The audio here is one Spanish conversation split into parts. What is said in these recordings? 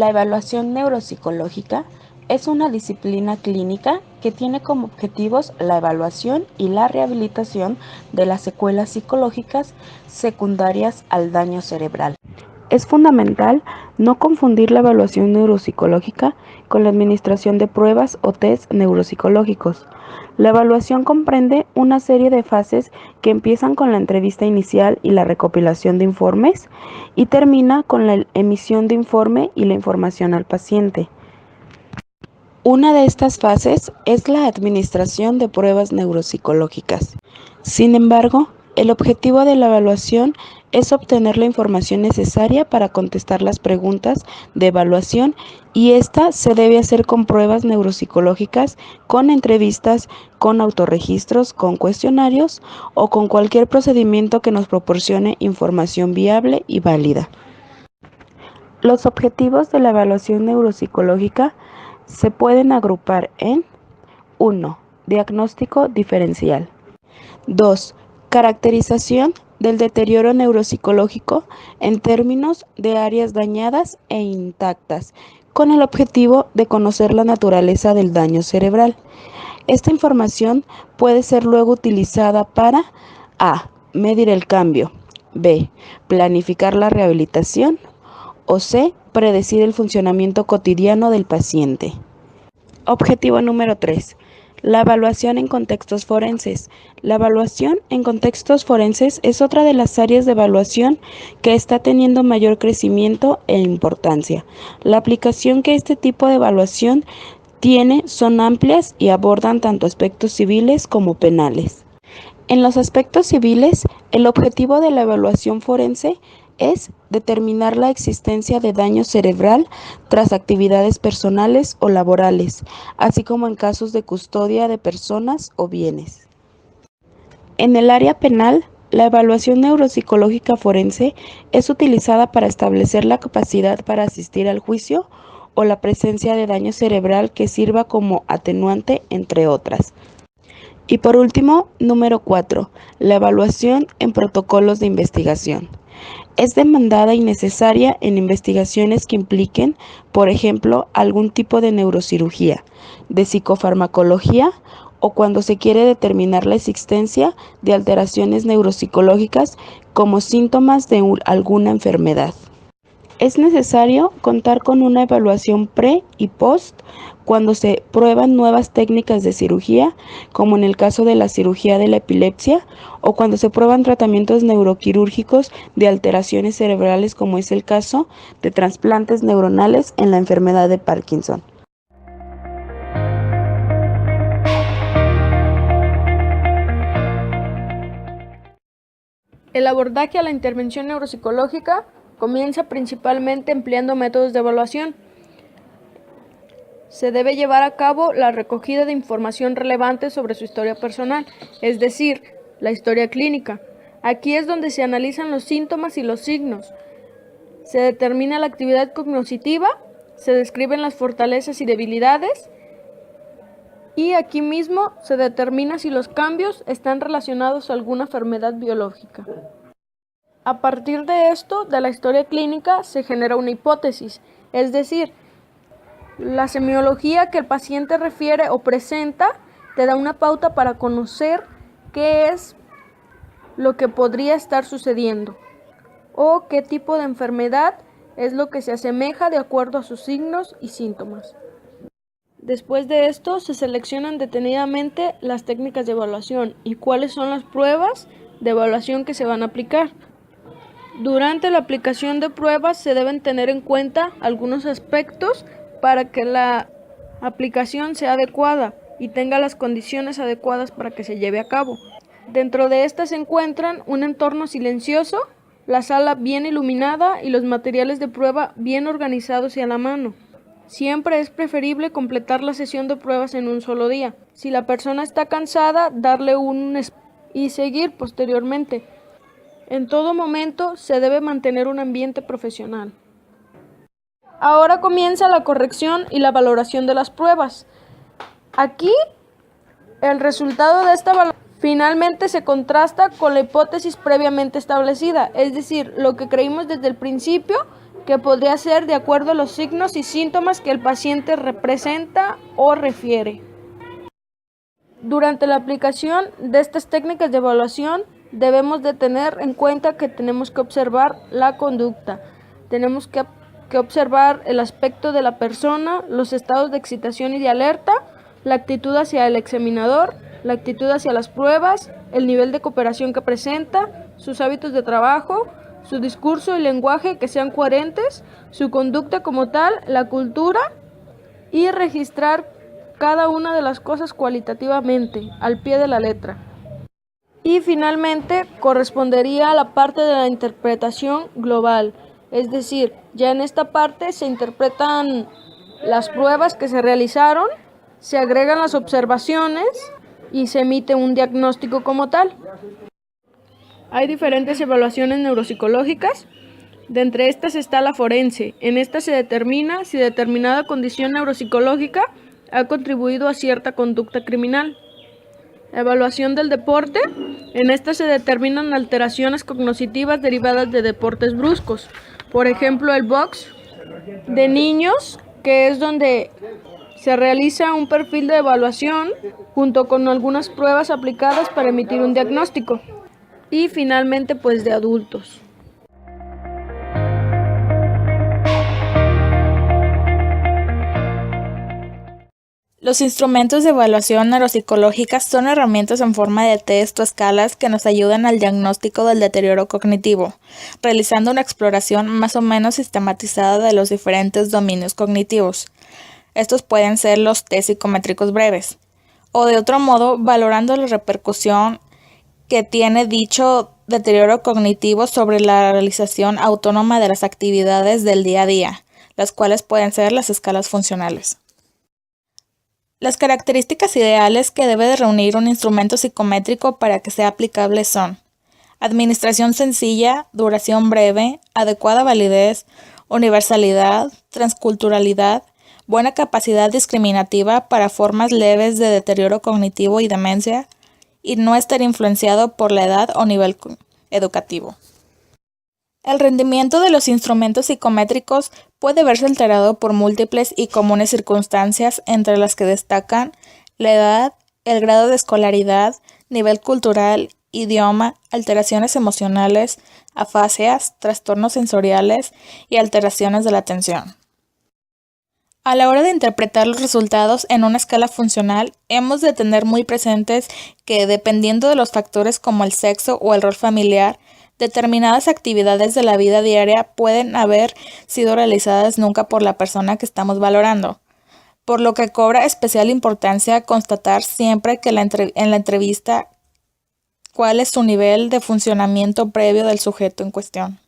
La evaluación neuropsicológica es una disciplina clínica que tiene como objetivos la evaluación y la rehabilitación de las secuelas psicológicas secundarias al daño cerebral. Es fundamental no confundir la evaluación neuropsicológica con la administración de pruebas o test neuropsicológicos. La evaluación comprende una serie de fases que empiezan con la entrevista inicial y la recopilación de informes y termina con la emisión de informe y la información al paciente. Una de estas fases es la administración de pruebas neuropsicológicas. Sin embargo, el objetivo de la evaluación es obtener la información necesaria para contestar las preguntas de evaluación y esta se debe hacer con pruebas neuropsicológicas, con entrevistas, con autorregistros, con cuestionarios o con cualquier procedimiento que nos proporcione información viable y válida. Los objetivos de la evaluación neuropsicológica se pueden agrupar en 1. Diagnóstico diferencial. 2. Caracterización del deterioro neuropsicológico en términos de áreas dañadas e intactas, con el objetivo de conocer la naturaleza del daño cerebral. Esta información puede ser luego utilizada para A. Medir el cambio, B. Planificar la rehabilitación o C. Predecir el funcionamiento cotidiano del paciente. Objetivo número 3. La evaluación en contextos forenses. La evaluación en contextos forenses es otra de las áreas de evaluación que está teniendo mayor crecimiento e importancia. La aplicación que este tipo de evaluación tiene son amplias y abordan tanto aspectos civiles como penales. En los aspectos civiles, el objetivo de la evaluación forense es determinar la existencia de daño cerebral tras actividades personales o laborales, así como en casos de custodia de personas o bienes. En el área penal, la evaluación neuropsicológica forense es utilizada para establecer la capacidad para asistir al juicio o la presencia de daño cerebral que sirva como atenuante, entre otras. Y por último, número 4, la evaluación en protocolos de investigación. Es demandada y necesaria en investigaciones que impliquen, por ejemplo, algún tipo de neurocirugía, de psicofarmacología o cuando se quiere determinar la existencia de alteraciones neuropsicológicas como síntomas de alguna enfermedad. Es necesario contar con una evaluación pre y post cuando se prueban nuevas técnicas de cirugía, como en el caso de la cirugía de la epilepsia, o cuando se prueban tratamientos neuroquirúrgicos de alteraciones cerebrales, como es el caso de trasplantes neuronales en la enfermedad de Parkinson. El abordaje a la intervención neuropsicológica comienza principalmente empleando métodos de evaluación. Se debe llevar a cabo la recogida de información relevante sobre su historia personal, es decir, la historia clínica. Aquí es donde se analizan los síntomas y los signos. Se determina la actividad cognitiva, se describen las fortalezas y debilidades, y aquí mismo se determina si los cambios están relacionados a alguna enfermedad biológica. A partir de esto, de la historia clínica, se genera una hipótesis, es decir, la semiología que el paciente refiere o presenta te da una pauta para conocer qué es lo que podría estar sucediendo o qué tipo de enfermedad es lo que se asemeja de acuerdo a sus signos y síntomas. Después de esto, se seleccionan detenidamente las técnicas de evaluación y cuáles son las pruebas de evaluación que se van a aplicar. Durante la aplicación de pruebas se deben tener en cuenta algunos aspectos para que la aplicación sea adecuada y tenga las condiciones adecuadas para que se lleve a cabo. Dentro de estas se encuentran un entorno silencioso, la sala bien iluminada y los materiales de prueba bien organizados y a la mano. Siempre es preferible completar la sesión de pruebas en un solo día. Si la persona está cansada, darle y seguir posteriormente. En todo momento se debe mantener un ambiente profesional. Ahora comienza la corrección y la valoración de las pruebas. Aquí, el resultado de esta valoración finalmente se contrasta con la hipótesis previamente establecida, es decir, lo que creímos desde el principio que podría ser de acuerdo a los signos y síntomas que el paciente representa o refiere. Durante la aplicación de estas técnicas de evaluación debemos de tener en cuenta que tenemos que observar la conducta, tenemos que observar el aspecto de la persona, los estados de excitación y de alerta, la actitud hacia el examinador, la actitud hacia las pruebas, el nivel de cooperación que presenta, sus hábitos de trabajo, su discurso y lenguaje que sean coherentes, su conducta como tal, la cultura y registrar cada una de las cosas cualitativamente, al pie de la letra. Y finalmente correspondería a la parte de la interpretación global, es decir, ya en esta parte se interpretan las pruebas que se realizaron, se agregan las observaciones y se emite un diagnóstico como tal. Hay diferentes evaluaciones neuropsicológicas. De entre estas está la forense. En esta se determina si determinada condición neuropsicológica ha contribuido a cierta conducta criminal. Evaluación del deporte. En esta se determinan alteraciones cognitivas derivadas de deportes bruscos. Por ejemplo, el box de niños, que es donde se realiza un perfil de evaluación junto con algunas pruebas aplicadas para emitir un diagnóstico. Y finalmente, pues de adultos. Los instrumentos de evaluación neuropsicológica son herramientas en forma de test o escalas que nos ayudan al diagnóstico del deterioro cognitivo, realizando una exploración más o menos sistematizada de los diferentes dominios cognitivos. Estos pueden ser los test psicométricos breves, o de otro modo, valorando la repercusión que tiene dicho deterioro cognitivo sobre la realización autónoma de las actividades del día a día, las cuales pueden ser las escalas funcionales. Las características ideales que debe de reunir un instrumento psicométrico para que sea aplicable son: administración sencilla, duración breve, adecuada validez, universalidad, transculturalidad, buena capacidad discriminativa para formas leves de deterioro cognitivo y demencia, y no estar influenciado por la edad o nivel educativo. El rendimiento de los instrumentos psicométricos puede verse alterado por múltiples y comunes circunstancias, entre las que destacan la edad, el grado de escolaridad, nivel cultural, idioma, alteraciones emocionales, afasias, trastornos sensoriales y alteraciones de la atención. A la hora de interpretar los resultados en una escala funcional, hemos de tener muy presentes que, dependiendo de los factores como el sexo o el rol familiar, determinadas actividades de la vida diaria pueden haber sido realizadas nunca por la persona que estamos valorando, por lo que cobra especial importancia constatar siempre que en la entrevista cuál es su nivel de funcionamiento previo del sujeto en cuestión.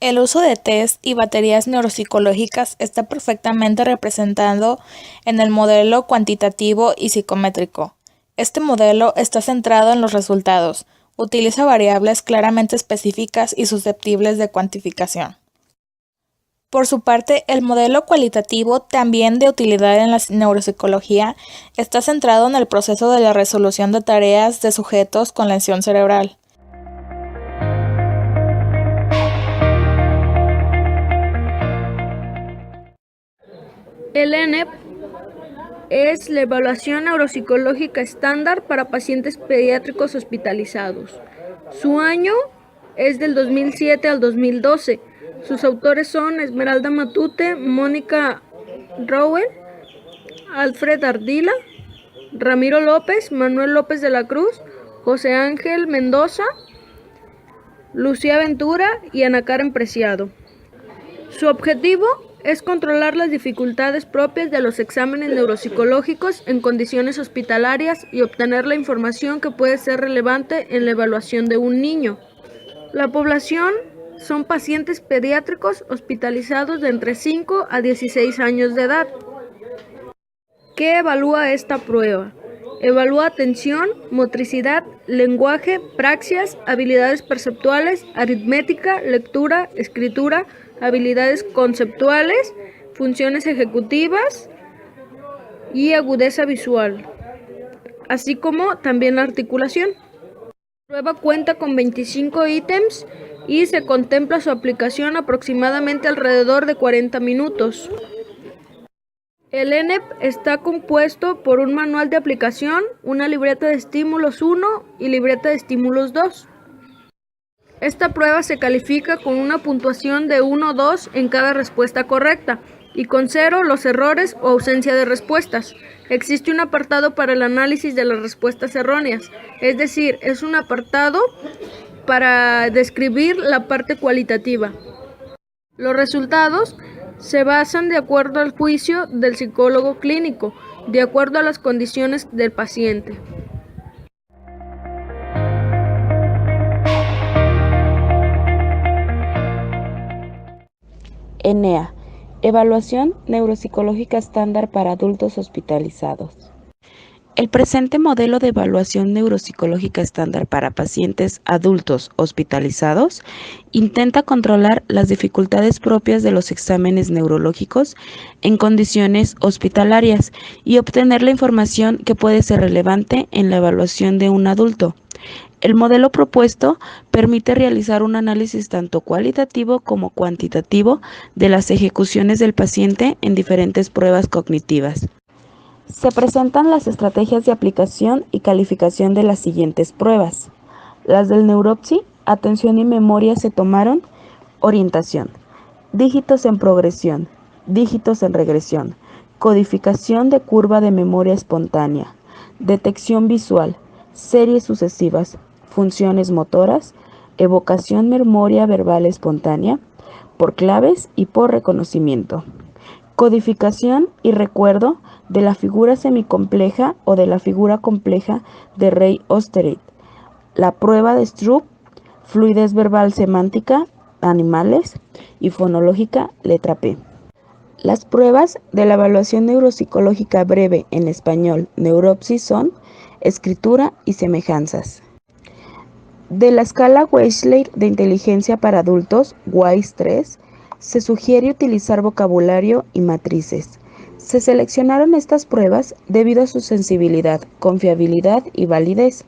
El uso de test y baterías neuropsicológicas está perfectamente representado en el modelo cuantitativo y psicométrico. Este modelo está centrado en los resultados. Utiliza variables claramente específicas y susceptibles de cuantificación. Por su parte, el modelo cualitativo, también de utilidad en la neuropsicología, está centrado en el proceso de la resolución de tareas de sujetos con lesión cerebral. El ENEP es la evaluación neuropsicológica estándar para pacientes pediátricos hospitalizados. Su año es del 2007 al 2012. Sus autores son Esmeralda Matute, Mónica Rowell, Alfred Ardila, Ramiro López, Manuel López de la Cruz, José Ángel Mendoza, Lucía Ventura y Ana Karen Preciado. Su objetivo es controlar las dificultades propias de los exámenes neuropsicológicos en condiciones hospitalarias y obtener la información que puede ser relevante en la evaluación de un niño. La población son pacientes pediátricos hospitalizados de entre 5 a 16 años de edad. ¿Qué evalúa esta prueba? Evalúa atención, motricidad, lenguaje, praxias, habilidades perceptuales, aritmética, lectura, escritura, habilidades conceptuales, funciones ejecutivas y agudeza visual, así como también la articulación. La prueba cuenta con 25 ítems y se contempla su aplicación aproximadamente alrededor de 40 minutos. El ENEP está compuesto por un manual de aplicación, una libreta de estímulos 1 y libreta de estímulos 2. Esta prueba se califica con una puntuación de 1 o 2 en cada respuesta correcta y con 0 los errores o ausencia de respuestas. Existe un apartado para el análisis de las respuestas erróneas, es decir, es un apartado para describir la parte cualitativa. Los resultados se basan de acuerdo al juicio del psicólogo clínico, de acuerdo a las condiciones del paciente. ENEA, Evaluación Neuropsicológica Estándar para Adultos Hospitalizados. El presente modelo de evaluación neuropsicológica estándar para pacientes adultos hospitalizados intenta controlar las dificultades propias de los exámenes neurológicos en condiciones hospitalarias y obtener la información que puede ser relevante en la evaluación de un adulto. El modelo propuesto permite realizar un análisis tanto cualitativo como cuantitativo de las ejecuciones del paciente en diferentes pruebas cognitivas. Se presentan las estrategias de aplicación y calificación de las siguientes pruebas. Las del Neuropsy, atención y memoria se tomaron, orientación, dígitos en progresión, dígitos en regresión, codificación de curva de memoria espontánea, detección visual, series sucesivas, funciones motoras, evocación memoria verbal espontánea, por claves y por reconocimiento, codificación y recuerdo de la figura semicompleja o de la figura compleja de Rey-Osterried, la prueba de Stroop, fluidez verbal semántica, animales y fonológica, letra P. Las pruebas de la evaluación neuropsicológica breve en español, Neuropsy, son escritura y semejanzas. De la escala Wechsler de inteligencia para adultos, WISE 3, se sugiere utilizar vocabulario y matrices. Se seleccionaron estas pruebas debido a su sensibilidad, confiabilidad y validez.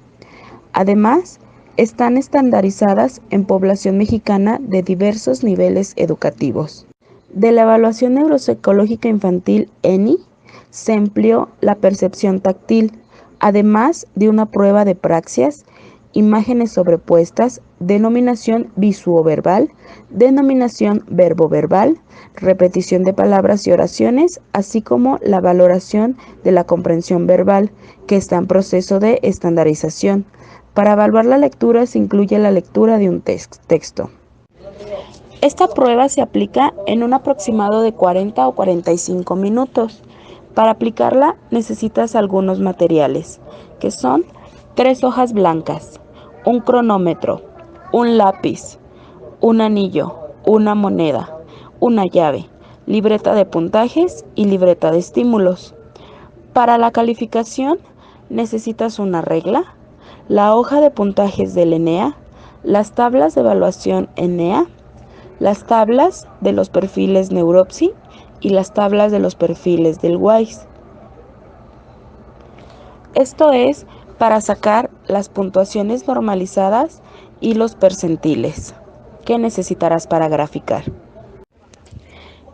Además, están estandarizadas en población mexicana de diversos niveles educativos. De la evaluación neuropsicológica infantil ENI, se empleó la percepción táctil, además de una prueba de praxias, imágenes sobrepuestas, denominación visuoverbal, denominación verboverbal, repetición de palabras y oraciones, así como la valoración de la comprensión verbal, que está en proceso de estandarización. Para evaluar la lectura se incluye la lectura de un texto. Esta prueba se aplica en un aproximado de 40 o 45 minutos. Para aplicarla necesitas algunos materiales, que son 3 hojas blancas, un cronómetro, un lápiz, un anillo, una moneda, una llave, libreta de puntajes y libreta de estímulos. Para la calificación necesitas una regla, la hoja de puntajes del ENEA, las tablas de evaluación ENEA, las tablas de los perfiles Neuropsy y las tablas de los perfiles del WISE. Esto es para sacar las puntuaciones normalizadas y los percentiles que necesitarás para graficar.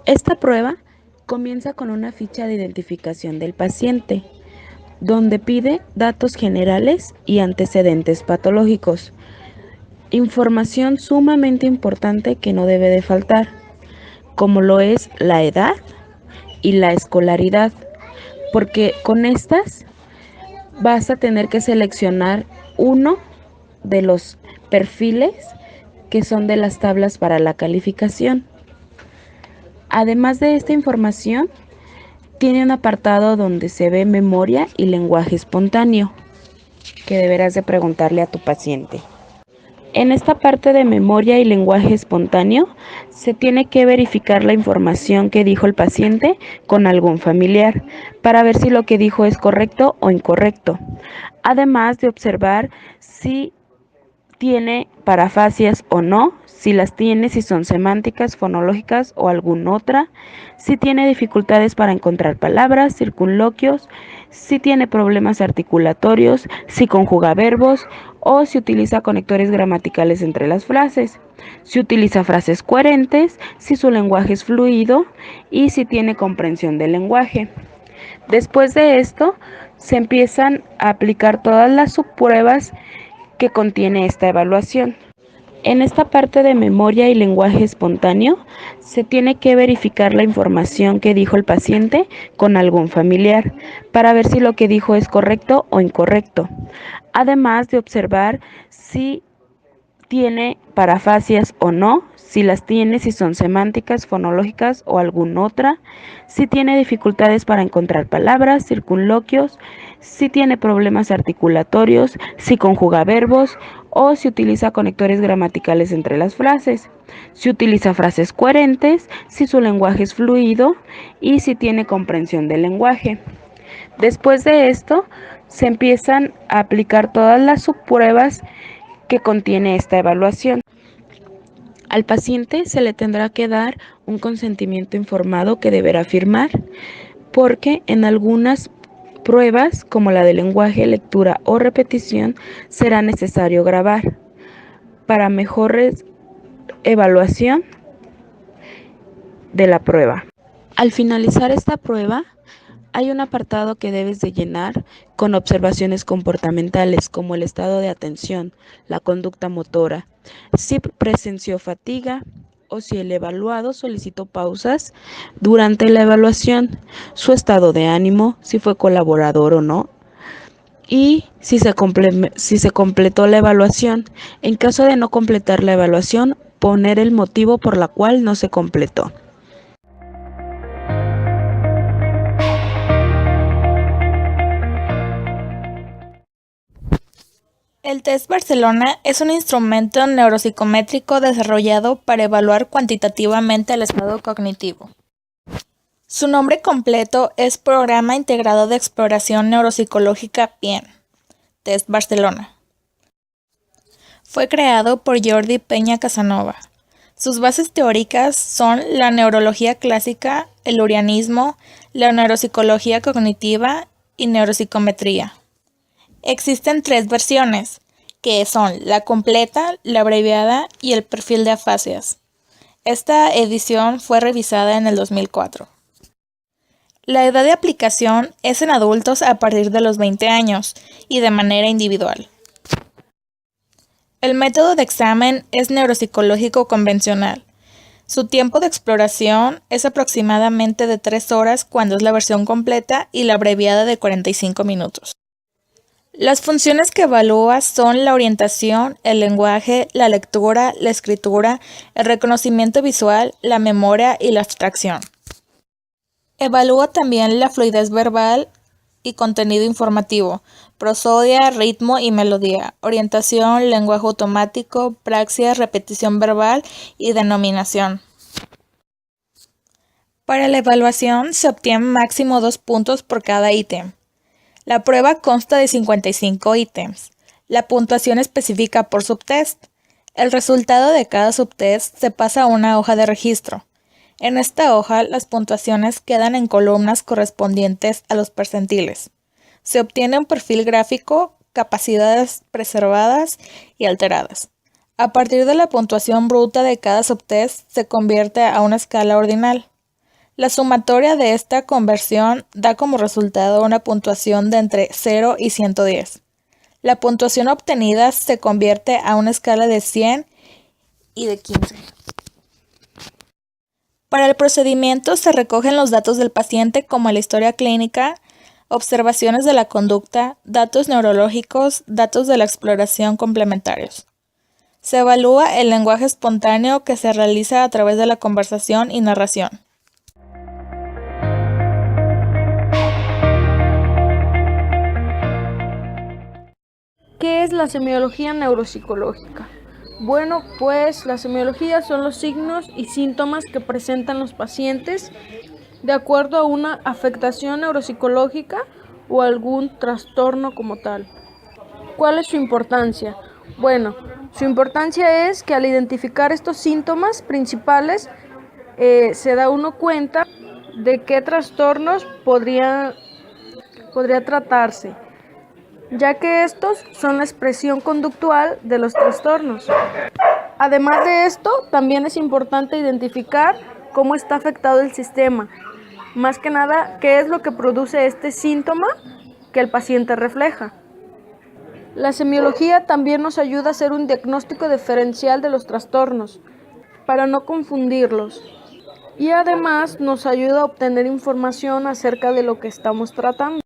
Esta prueba comienza con una ficha de identificación del paciente, donde pide datos generales y antecedentes patológicos. Información sumamente importante que no debe de faltar, como lo es la edad y la escolaridad, porque con estas vas a tener que seleccionar uno de los perfiles que son de las tablas para la calificación. Además de esta información, tiene un apartado donde se ve memoria y lenguaje espontáneo, que deberás de preguntarle a tu paciente. En esta parte de memoria y lenguaje espontáneo, se tiene que verificar la información que dijo el paciente con algún familiar, para ver si lo que dijo es correcto o incorrecto. Además de observar si tiene parafasias o no, si las tiene, si son semánticas, fonológicas o alguna otra, si tiene dificultades para encontrar palabras, circunloquios, si tiene problemas articulatorios, si conjuga verbos o si utiliza conectores gramaticales entre las frases, si utiliza frases coherentes, si su lenguaje es fluido y si tiene comprensión del lenguaje. Después de esto, se empiezan a aplicar todas las subpruebas que contiene esta evaluación. En esta parte de memoria y lenguaje espontáneo, se tiene que verificar la información que dijo el paciente con algún familiar para ver si lo que dijo es correcto o incorrecto, además de observar si tiene parafasias o no, si las tiene, si son semánticas, fonológicas o alguna otra, si tiene dificultades para encontrar palabras, circunloquios, si tiene problemas articulatorios, si conjuga verbos o si utiliza conectores gramaticales entre las frases, si utiliza frases coherentes, si su lenguaje es fluido y si tiene comprensión del lenguaje. Después de esto, se empiezan a aplicar todas las subpruebas que contiene esta evaluación. Al paciente se le tendrá que dar un consentimiento informado que deberá firmar, porque en algunas pruebas, como la de lenguaje, lectura o repetición, será necesario grabar para mejor evaluación de la prueba. Al finalizar esta prueba, hay un apartado que debes de llenar con observaciones comportamentales como el estado de atención, la conducta motora, si presenció fatiga o si el evaluado solicitó pausas durante la evaluación, su estado de ánimo, si fue colaborador o no, y si se completó la evaluación. En caso de no completar la evaluación, poner el motivo por la cual no se completó. El test Barcelona es un instrumento neuropsicométrico desarrollado para evaluar cuantitativamente el estado cognitivo. Su nombre completo es Programa Integrado de Exploración Neuropsicológica PIEN, Test Barcelona. Fue creado por Jordi Peña Casanova. Sus bases teóricas son la neurología clásica, el lurianismo, la neuropsicología cognitiva y neuropsicometría. Existen 3 versiones, que son la completa, la abreviada y el perfil de afasias. Esta edición fue revisada en el 2004. La edad de aplicación es en adultos a partir de los 20 años y de manera individual. El método de examen es neuropsicológico convencional. Su tiempo de exploración es aproximadamente de 3 horas cuando es la versión completa y la abreviada de 45 minutos. Las funciones que evalúa son la orientación, el lenguaje, la lectura, la escritura, el reconocimiento visual, la memoria y la abstracción. Evalúa también la fluidez verbal y contenido informativo, prosodia, ritmo y melodía, orientación, lenguaje automático, praxis, repetición verbal y denominación. Para la evaluación se obtienen máximo 2 puntos por cada ítem. La prueba consta de 55 ítems. La puntuación específica por subtest. El resultado de cada subtest se pasa a una hoja de registro. En esta hoja, las puntuaciones quedan en columnas correspondientes a los percentiles. Se obtiene un perfil gráfico, capacidades preservadas y alteradas. A partir de la puntuación bruta de cada subtest, se convierte a una escala ordinal. La sumatoria de esta conversión da como resultado una puntuación de entre 0 y 110. La puntuación obtenida se convierte a una escala de 100 y de 15. Para el procedimiento se recogen los datos del paciente como la historia clínica, observaciones de la conducta, datos neurológicos, datos de la exploración complementarios. Se evalúa el lenguaje espontáneo que se realiza a través de la conversación y narración. ¿Qué es la semiología neuropsicológica? Bueno, pues la semiología son los signos y síntomas que presentan los pacientes de acuerdo a una afectación neuropsicológica o algún trastorno como tal. ¿Cuál es su importancia? Bueno, Su importancia es que al identificar estos síntomas principales, se da uno cuenta de qué trastornos podría tratarse, ya que estos son la expresión conductual de los trastornos. Además de esto, también es importante identificar cómo está afectado el sistema, más que nada, qué es lo que produce este síntoma que el paciente refleja. La semiología también nos ayuda a hacer un diagnóstico diferencial de los trastornos, para no confundirlos, y además nos ayuda a obtener información acerca de lo que estamos tratando.